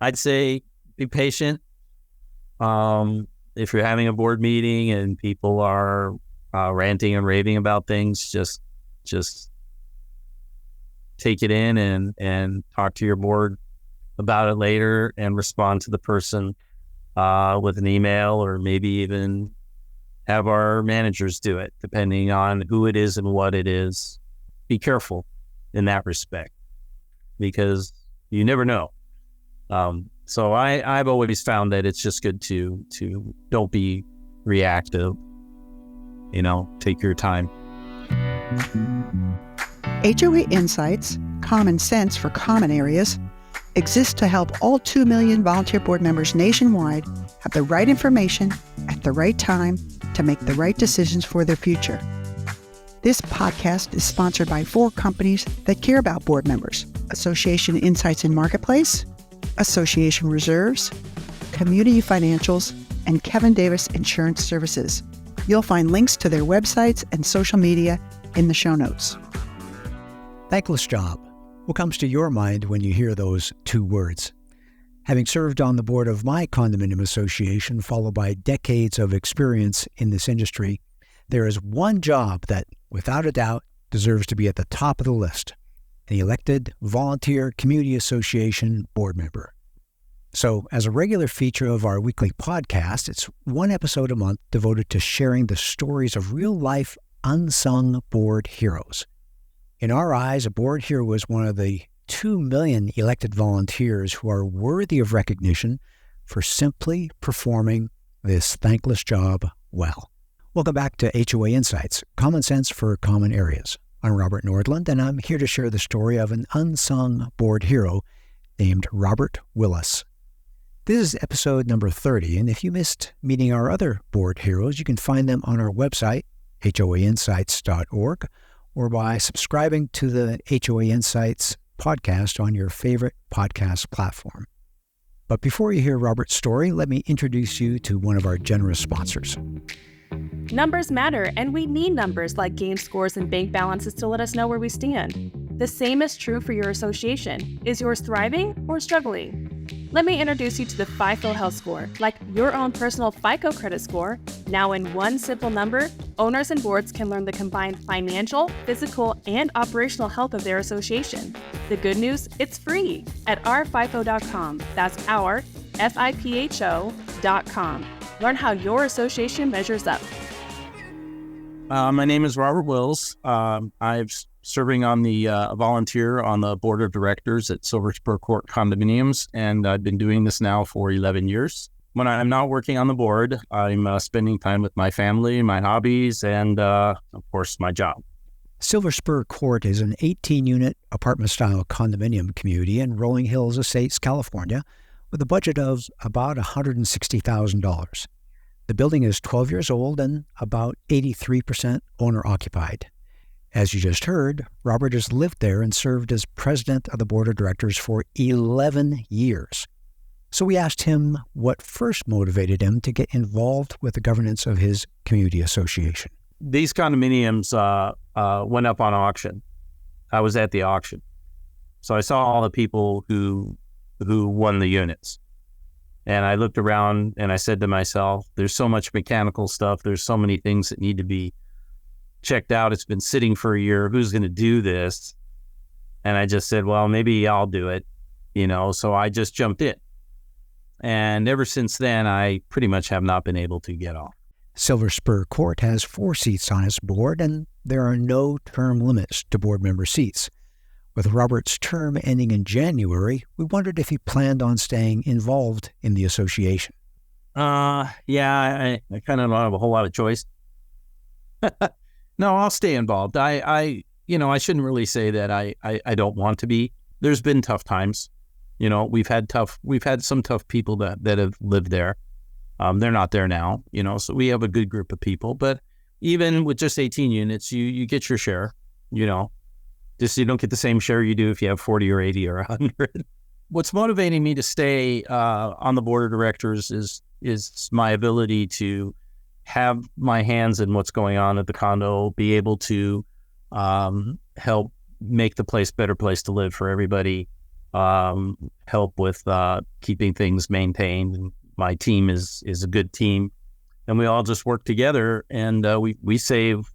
I'd say be patient. If you're having a board meeting and people are ranting and raving about things, just take it in and talk to your board about it later and respond to the person with an email, or maybe even have our managers do it, depending on who it is and what it is. Be careful in that respect, because you never know. So I've always found that it's just good to don't be reactive, take your time. HOA Insights, common sense for common areas, exists to help all 2 million volunteer board members nationwide have the right information at the right time to make the right decisions for their future. This podcast is sponsored by 4 companies that care about board members: Association Insights and Marketplace, Association Reserves, Community Financials, and Kevin Davis Insurance Services. You'll find links to their websites and social media in the show notes. Thankless job. What comes to your mind when you hear those 2 words? Having served on the board of my condominium association, followed by decades of experience in this industry, there is one job that, without a doubt, deserves to be at the top of the list: the elected volunteer community association board member. So, as a regular feature of our weekly podcast, it's 1 episode a month devoted to sharing the stories of real-life unsung board heroes. In our eyes, a board hero is one of the 2 million elected volunteers who are worthy of recognition for simply performing this thankless job well. Welcome back to HOA Insights, Common Sense for Common Areas. I'm Robert Nordlund, and I'm here to share the story of an unsung board hero named Robert Willis. This is episode number 30, and if you missed meeting our other board heroes, you can find them on our website, hoainsights.org, or by subscribing to the HOA Insights podcast on your favorite podcast platform. But before you hear Robert's story, let me introduce you to one of our generous sponsors. Numbers matter, and we need numbers like game scores and bank balances to let us know where we stand. The same is true for your association. Is yours thriving or struggling? Let me introduce you to the FIPHO Health Score, like your own personal FICO credit score. Now in one simple number, owners and boards can learn the combined financial, physical, and operational health of their association. The good news, it's free at ourfipho.com. That's our, FIPHO.com. Learn how your association measures up. My name is Robert Willis. I'm serving on the volunteer on the board of directors at Silver Spur Court Condominiums, and I've been doing this now for 11 years. When I'm not working on the board, I'm spending time with my family, my hobbies, and of course, my job. Silver Spur Court is an 18-unit apartment-style condominium community in Rolling Hills Estates, California, with a budget of about $160,000. The building is 12 years old and about 83% owner-occupied. As you just heard, Robert has lived there and served as president of the board of directors for 11 years. So we asked him what first motivated him to get involved with the governance of his community association. These condominiums went up on auction. I was at the auction. So I saw all the people who won the units. And I looked around and I said to myself, there's so much mechanical stuff. There's so many things that need to be checked out. It's been sitting for a year. Who's going to do this? And I just said, well, maybe I'll do it, so I just jumped in. And ever since then, I pretty much have not been able to get off. Silver Spur Court has 4 seats on its board, and there are no term limits to board member seats. With Robert's term ending in January, we wondered if he planned on staying involved in the association. I kind of don't have a whole lot of choice. No, I'll stay involved. I shouldn't really say that I don't want to be. There's been tough times. We've had some tough people that have lived there. They're not there now, so we have a good group of people. But even with just 18 units, you get your share, Just you don't get the same share you do if you have 40 or 80 or 100. What's motivating me to stay on the board of directors is my ability to have my hands in what's going on at the condo, be able to help make the place a better place to live for everybody, help with keeping things maintained. And my team is a good team, and we all just work together, and we save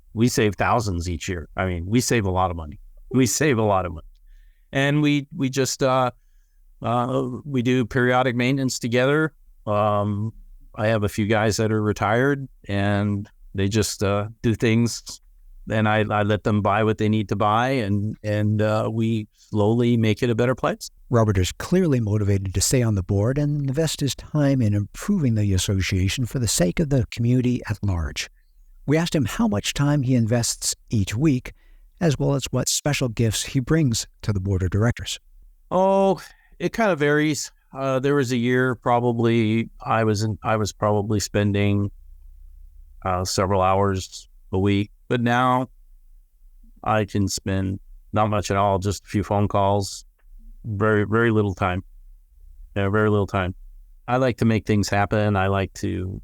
thousands each year. I mean, we save a lot of money. And we just we do periodic maintenance together. I have a few guys that are retired, and they just do things, and I let them buy what they need to buy, and we slowly make it a better place. Robert is clearly motivated to stay on the board and invest his time in improving the association for the sake of the community at large. We asked him how much time he invests each week, as well as what special gifts he brings to the board of directors. Oh, it kind of varies. There was a year probably I was probably spending several hours a week, but now I can spend not much at all, just a few phone calls, very, very little time. Yeah, very little time. I like to make things happen. I like to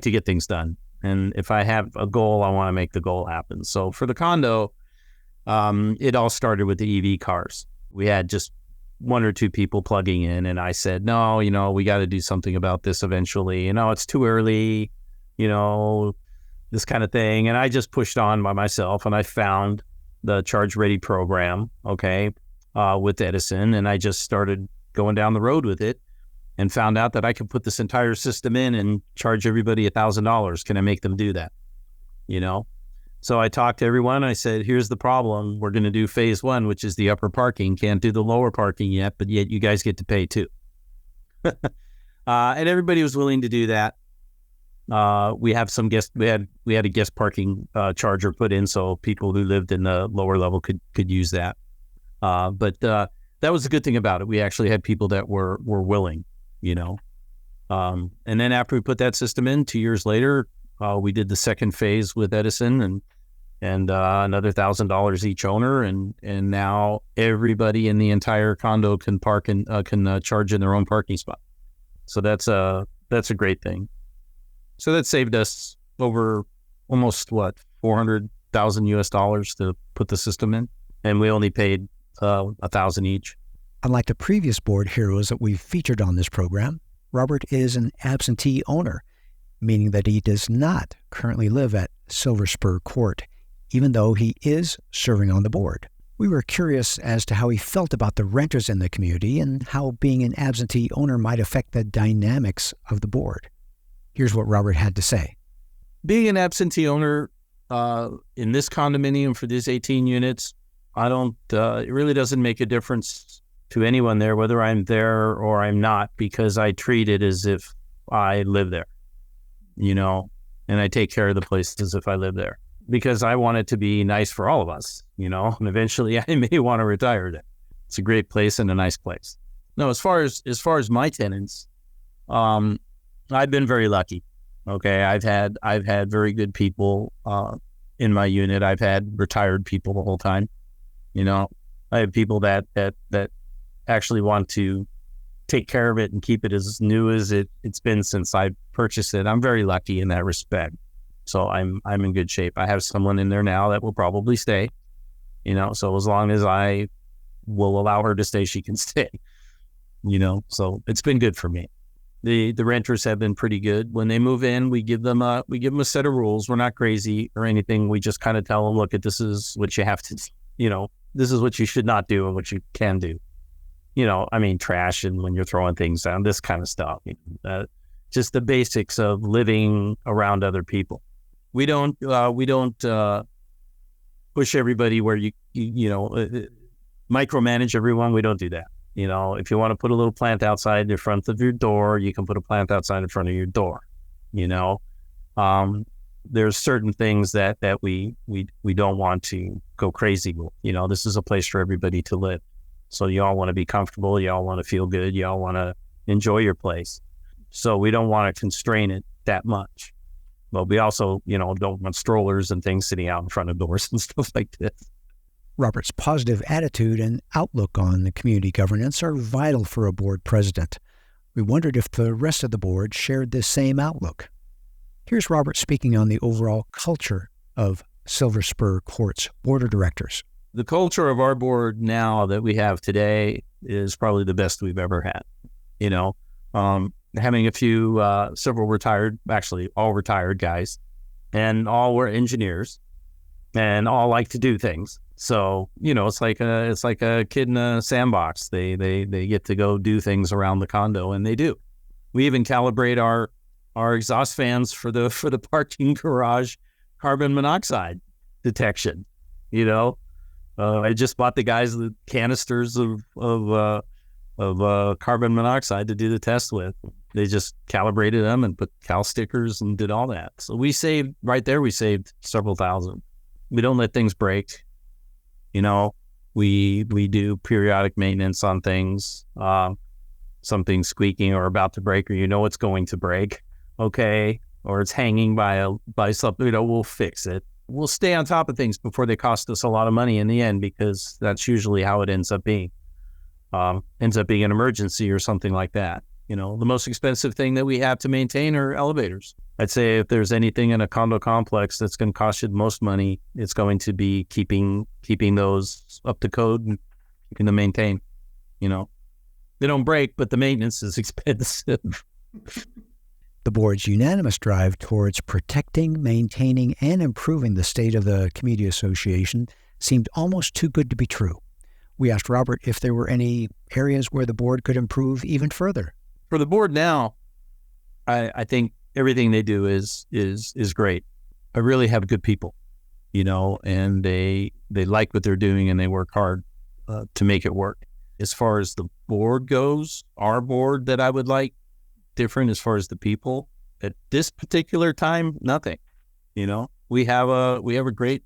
get things done. And if I have a goal, I want to make the goal happen. So for the condo, it all started with the EV cars. We had just one or two people plugging in, and I said, no, we got to do something about this eventually. It's too early, this kind of thing. And I just pushed on by myself, and I found the Charge Ready program, with Edison, and I just started going down the road with it and found out that I could put this entire system in and charge everybody $1,000. Can I make them do that? So I talked to everyone. I said, here's the problem. We're going to do phase one, which is the upper parking. Can't do the lower parking yet, but yet you guys get to pay too. And everybody was willing to do that. We have some guest. We had a guest parking charger put in, so people who lived in the lower level could use that. But that was the good thing about it. We actually had people that were willing, And then after we put that system in, 2 years later, we did the second phase with Edison, and another $1,000 each owner, and now everybody in the entire condo can park and can charge in their own parking spot. So that's a great thing. So that saved us over almost $400,000 to put the system in, and we only paid $1,000 each. Unlike the previous board heroes that we've featured on this program, Robert is an absentee owner, meaning that he does not currently live at Silver Spur Court, even though he is serving on the board. We were curious as to how he felt about the renters in the community and how being an absentee owner might affect the dynamics of the board. Here's what Robert had to say. Being an absentee owner in this condominium for these 18 units, it really doesn't make a difference to anyone there, whether I'm there or I'm not, because I treat it as if I live there, and I take care of the place as if I live there, because I want it to be nice for all of us, and eventually I may want to retire there. It's a great place and a nice place. No, as far as my tenants, I've been very lucky. Okay. I've had very good people, in my unit. I've had retired people the whole time. I have people that actually want to take care of it and keep it as new as it's been since I purchased it. I'm very lucky in that respect. So I'm in good shape. I have someone in there now that will probably stay, so as long as I will allow her to stay, she can stay, so it's been good for me. The renters have been pretty good. When they move in, we give them a set of rules. We're not crazy or anything. We just kind of tell them, look, this is what you have to, this is what you should not do and what you can do. Trash, and when you're throwing things down, this kind of stuff. Just the basics of living around other people. We don't push everybody where you micromanage everyone. We don't do that. If you want to put a little plant outside in front of your door, you can put a plant outside in front of your door. There's certain things that we don't want to go crazy with. This is a place for everybody to live. So you all want to be comfortable. You all want to feel good. You all want to enjoy your place. So we don't want to constrain it that much. But we also, don't want strollers and things sitting out in front of doors and stuff like this. Robert's positive attitude and outlook on the community governance are vital for a board president. We wondered if the rest of the board shared this same outlook. Here's Robert speaking on the overall culture of Silver Spur Court's board of directors. The culture of our board now that we have today is probably the best we've ever had. You know, having a few, several retired, actually all retired guys, and all were engineers, and all like to do things. So, you know, it's like a kid in a sandbox. They get to go do things around the condo, and they do. We even calibrate our exhaust fans for the parking garage carbon monoxide detection. You know, I just bought the guys the canisters of carbon monoxide to do the test with. They just calibrated them and put cal stickers and did all that. So we saved several thousand. We don't let things break. You know, we do periodic maintenance on things. Something squeaking or about to break, or you know it's going to break, okay, or it's hanging by something, you know, we'll fix it. We'll stay on top of things before they cost us a lot of money in the end, because that's usually how it ends up being. Ends up being an emergency or something like that. You know, the most expensive thing that we have to maintain are elevators. I'd say if there's anything in a condo complex that's going to cost you the most money, it's going to be keeping those up to code and keeping them maintained. You know, they don't break, but the maintenance is expensive. The board's unanimous drive towards protecting, maintaining, and improving the state of the community association seemed almost too good to be true. We asked Robert if there were any areas where the board could improve even further. For the board now, I think everything they do is great. I really have good people, you know, and they like what they're doing and they work hard to make it work. As far as the board goes, our board that I would like different as far as the people at this particular time, nothing. You know, we have a great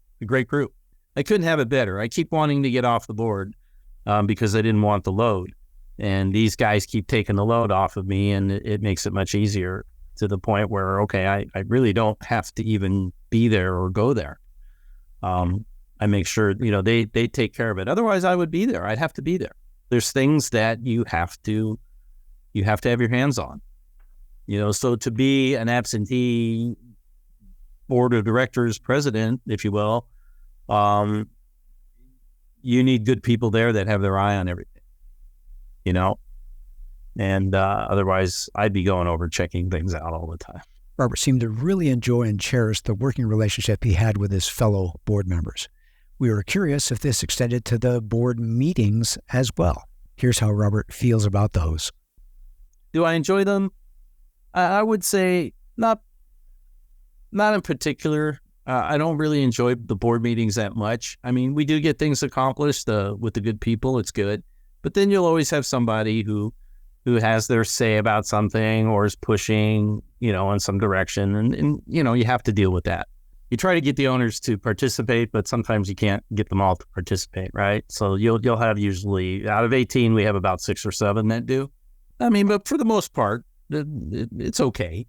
group. I couldn't have it better. I keep wanting to get off the board because I didn't want the load, and these guys keep taking the load off of me, and it makes it much easier to the point where, okay, I really don't have to even be there or go there. I make sure, you know, they take care of it. Otherwise I would be there. I'd have to be there. There's things that you have to have your hands on, you know. So to be an absentee board of directors president, if you will, you need good people there that have their eye on everything, you know, and otherwise I'd be going over checking things out all the time. Robert seemed to really enjoy and cherish the working relationship he had with his fellow board members. We were curious if this extended to the board meetings as well. Here's how Robert feels about those. Do I enjoy them? I would say not in particular. I don't really enjoy the board meetings that much. I mean, we do get things accomplished with the good people. It's good. But then you'll always have somebody who has their say about something or is pushing, you know, in some direction. And, you know, you have to deal with that. You try to get the owners to participate, but sometimes you can't get them all to participate, right? So you'll have usually, out of 18, we have about 6 or 7 that do. I mean, but for the most part, it's okay.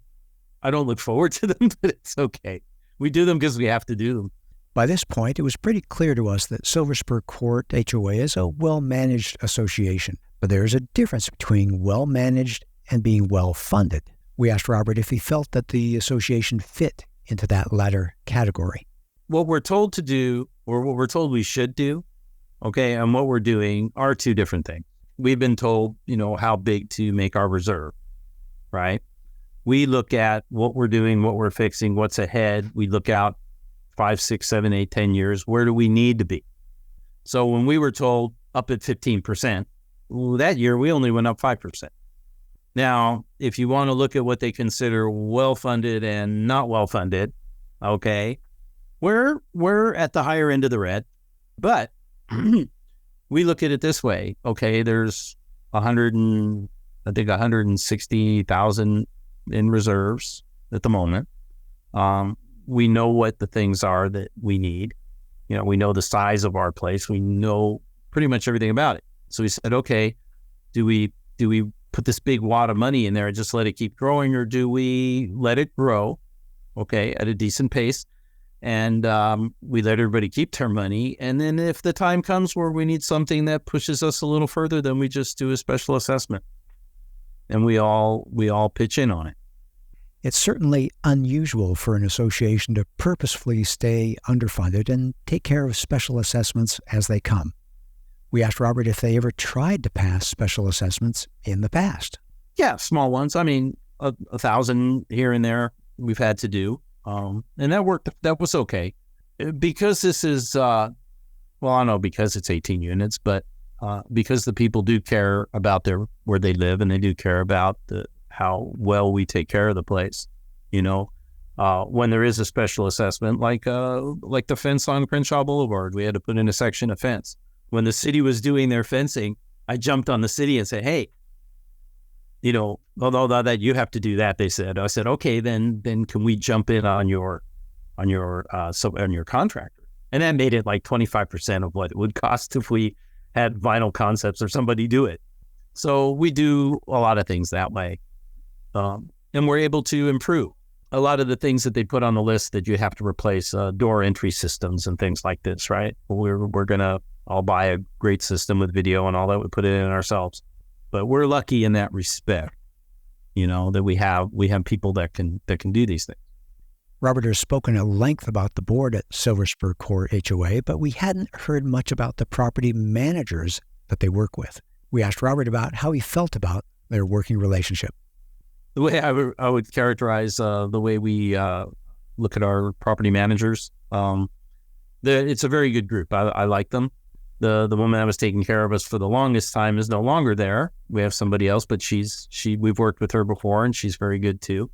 I don't look forward to them, but it's okay. We do them because we have to do them. By this point, it was pretty clear to us that Silver Spur Court HOA is a well-managed association, but there is a difference between well-managed and being well-funded. We asked Robert if he felt that the association fit into that latter category. What we're told to do, or what we're told we should do, okay, and what we're doing are two different things. We've been told, you know, how big to make our reserve, right? We look at what we're doing, what we're fixing, what's ahead. We look out 5, 6, 7, 8, 10 years. Where do we need to be? So when we were told up at 15%, well, that year we only went up 5%. Now, if you want to look at what they consider well-funded and not well-funded, okay, we're at the higher end of the red, but we look at it this way. Okay, there's 160,000 in reserves at the moment. We know what the things are that we need. You know, we know the size of our place. We know pretty much everything about it. So we said, okay, do we put this big wad of money in there and just let it keep growing, or do we let it grow, okay, at a decent pace, and we let everybody keep their money, and then if the time comes where we need something that pushes us a little further, then we just do a special assessment, and we all pitch in on it. It's certainly unusual for an association to purposefully stay underfunded and take care of special assessments as they come. We asked Robert if they ever tried to pass special assessments in the past. Yeah, small ones. I mean, 1,000 here and there we've had to do. And that worked. That was okay. Because this is, I don't know, because it's 18 units, but because the people do care about where they live, and they do care about how well we take care of the place. When there is a special assessment, like the fence on Crenshaw Boulevard, we had to put in a section of fence. When the city was doing their fencing, I jumped on the city and said, hey, although that you have to do that, they said. I said, okay, then can we jump in on your contractor? And that made it like 25% of what it would cost if we had Vinyl Concepts or somebody do it. So we do a lot of things that way. And we're able to improve a lot of the things that they put on the list that you have to replace, door entry systems and things like this, right? I'll buy a great system with video and all that. We put it in ourselves. But we're lucky in that respect, that we have people that can do these things. Robert has spoken at length about the board at Silver Spur Court HOA, but we hadn't heard much about the property managers that they work with. We asked Robert about how he felt about their working relationship. The way I would characterize the way we look at our property managers, it's a very good group. I like them. The woman that was taking care of us for the longest time is no longer there. We have somebody else, but we've worked with her before, and she's very good too.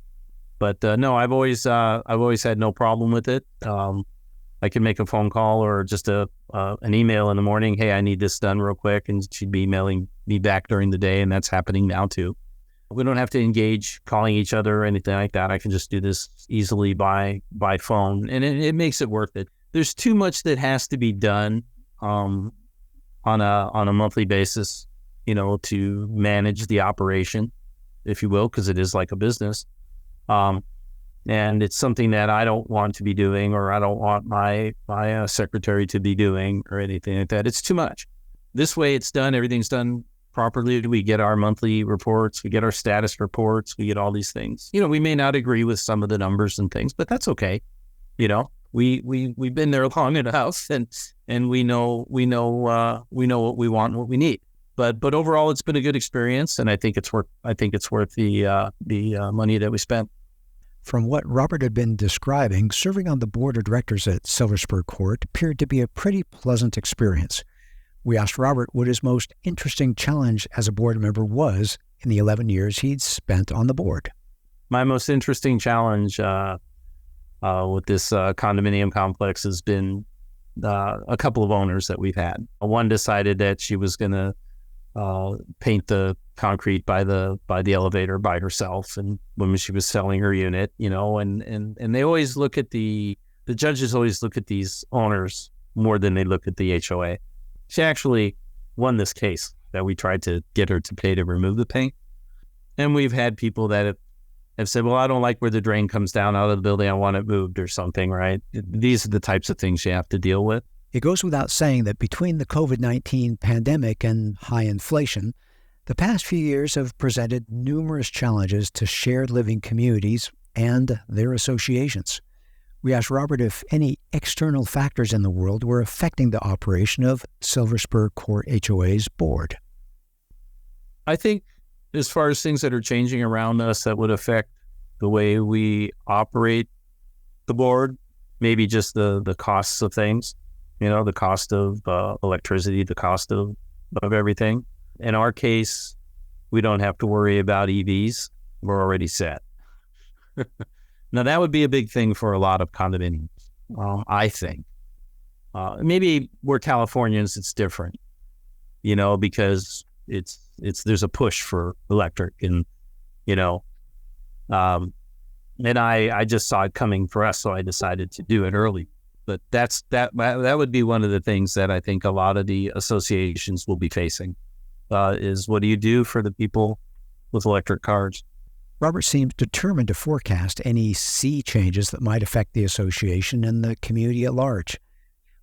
But no, I've always had no problem with it. I can make a phone call or just an email in the morning. Hey, I need this done real quick, and she'd be emailing me back during the day, and that's happening now too. We don't have to engage calling each other or anything like that. I can just do this easily by phone, and it makes it worth it. There's too much that has to be done on a monthly basis, to manage the operation, if you will, because it is like a business. And it's something that I don't want to be doing, or I don't want my secretary to be doing, or anything like that. It's too much. This way it's done. Everything's done properly. We get our monthly reports. We get our status reports. We get all these things. We may not agree with some of the numbers and things, but that's okay. We've been there long enough, and we know what we want and what we need. But overall, it's been a good experience, and I think it's worth the money that we spent. From what Robert had been describing, serving on the board of directors at Silver Spur Court appeared to be a pretty pleasant experience. We asked Robert what his most interesting challenge as a board member was in the 11 years he'd spent on the board. My most interesting challenge with this condominium complex has been a couple of owners that we've had. One decided that she was going to paint the concrete by the elevator by herself, and when she was selling her unit, and they always look at the judges always look at these owners more than they look at the HOA. She actually won this case that we tried to get her to pay to remove the paint, and we've had people that have said, well, I don't like where the drain comes down out of the building, I want it moved or something, right? These are the types of things you have to deal with. It goes without saying that between the COVID-19 pandemic and high inflation, the past few years have presented numerous challenges to shared living communities and their associations. We asked Robert if any external factors in the world were affecting the operation of Silver Spur Court HOA's board. I think as far as things that are changing around us that would affect the way we operate the board, maybe just the costs of things, the cost of electricity, the cost of everything. In our case, we don't have to worry about EVs. We're already set. Now, that would be a big thing for a lot of condominiums, I think. Maybe we're Californians, it's different, because there's a push for electric, and I just saw it coming for us, so I decided to do it early. But that would be one of the things that I think a lot of the associations will be facing, is what do you do for the people with electric cars? Robert seems determined to forecast any sea changes that might affect the association and the community at large.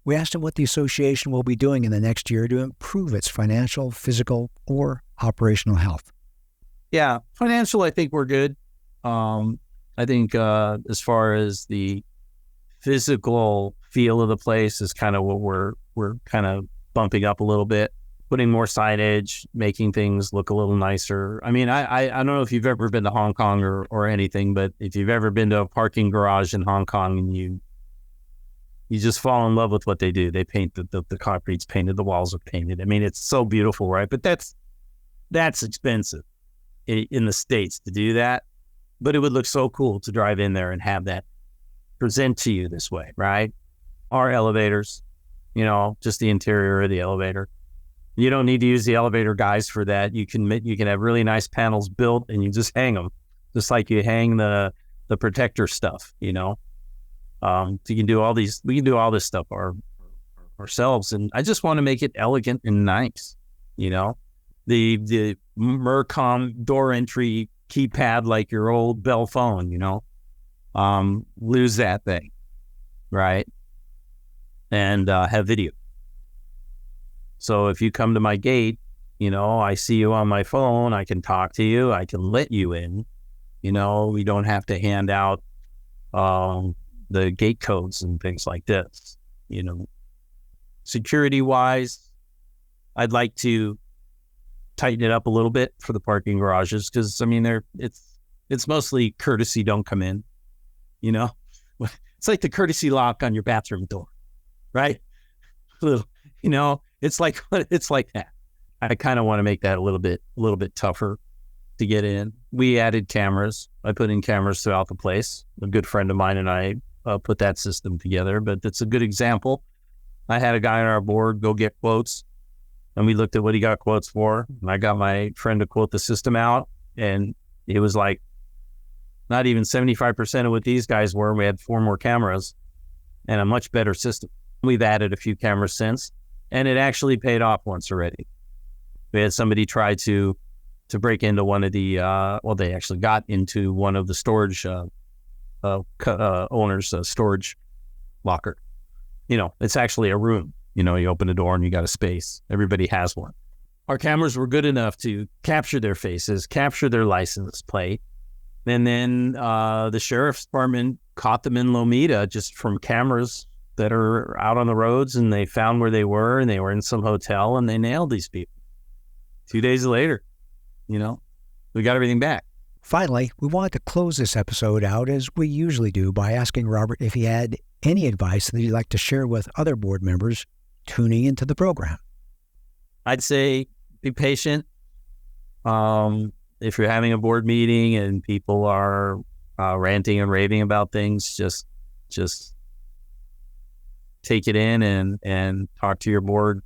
We asked him what the association will be doing in the next year to improve its financial, physical, or operational health. Yeah, financial, I think we're good. I think as far as the physical feel of the place is kind of what we're kind of bumping up a little bit, putting more signage, making things look a little nicer. I mean, I don't know if you've ever been to Hong Kong or anything, but if you've ever been to a parking garage in Hong Kong and you just fall in love with what they do. They paint the concrete's painted, the walls are painted. I mean, it's so beautiful, right? But that's expensive in the States to do that. But it would look so cool to drive in there and have that present to you this way, right? Our elevators, just the interior of the elevator. You don't need to use the elevator guys for that. You can have really nice panels built and you just hang them, just like you hang the protector stuff, So you can do all these. We can do all this stuff ourselves, and I just want to make it elegant and nice. The Mercom door entry keypad like your old Bell phone. Lose that thing, right? And have video. So if you come to my gate, I see you on my phone. I can talk to you. I can let you in. We don't have to hand out the gate codes and things like this. Security wise, I'd like to tighten it up a little bit for the parking garages because it's mostly courtesy, don't come in. It's like the courtesy lock on your bathroom door, right? It's like that. I kind of want to make that a little bit tougher to get in. We added cameras. I put in cameras throughout the place. A good friend of mine and I put that system together, but it's a good example. I had a guy on our board go get quotes, and we looked at what he got quotes for, and I got my friend to quote the system out, and it was like not even 75% of what these guys were. We had 4 more cameras and a much better system. We've added a few cameras since, and it actually paid off once already. We had somebody try to break into one of the, they actually got into one of the storage owner's storage locker. It's actually a room. You open the door and you got a space. Everybody has one. Our cameras were good enough to capture their faces, capture their license plate. And then the sheriff's department caught them in Lomita just from cameras that are out on the roads, and they found where they were, and they were in some hotel, and they nailed these people. 2 days later, we got everything back. Finally, we wanted to close this episode out as we usually do by asking Robert if he had any advice that he'd like to share with other board members tuning into the program. I'd say be patient. If you're having a board meeting and people are ranting and raving about things, just take it in and talk to your board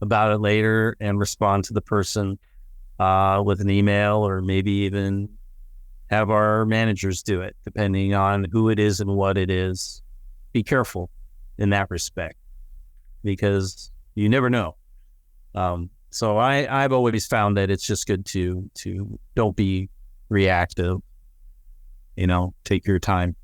about it later and respond to the person with an email, or maybe even have our managers do it, depending on who it is and what it is. Be careful in that respect, because you never know. So I've always found that it's just good to don't be reactive. Take your time.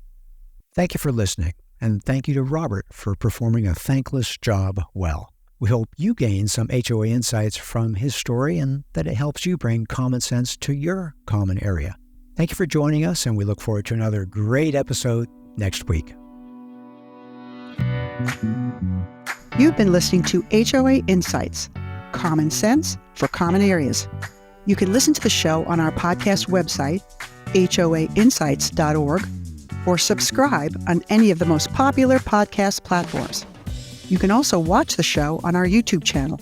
Thank you for listening, and thank you to Robert for performing a thankless job well. We hope you gain some HOA insights from his story and that it helps you bring common sense to your common area. Thank you for joining us, and we look forward to another great episode next week. You've been listening to HOA Insights, common sense for common areas. You can listen to the show on our podcast website, hoainsights.org, or subscribe on any of the most popular podcast platforms. You can also watch the show on our YouTube channel.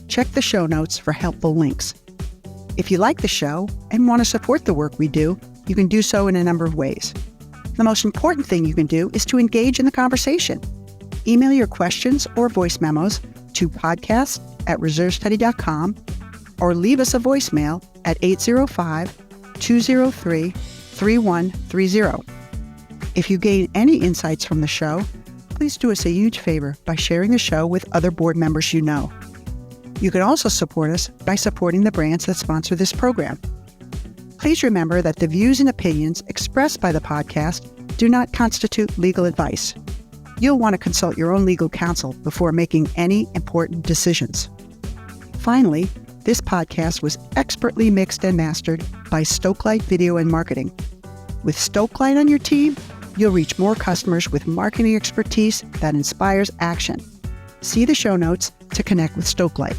Check the show notes for helpful links. If you like the show and want to support the work we do, you can do so in a number of ways. The most important thing you can do is to engage in the conversation. Email your questions or voice memos to podcast@reservestudy.com, or leave us a voicemail at 805-203-3130. If you gain any insights from the show, please do us a huge favor by sharing the show with other board members you know. You can also support us by supporting the brands that sponsor this program. Please remember that the views and opinions expressed by the podcast do not constitute legal advice. You'll want to consult your own legal counsel before making any important decisions. Finally, this podcast was expertly mixed and mastered by Stokelight Video and Marketing. With Stokelight on your team, you'll reach more customers with marketing expertise that inspires action. See the show notes to connect with Stokelight.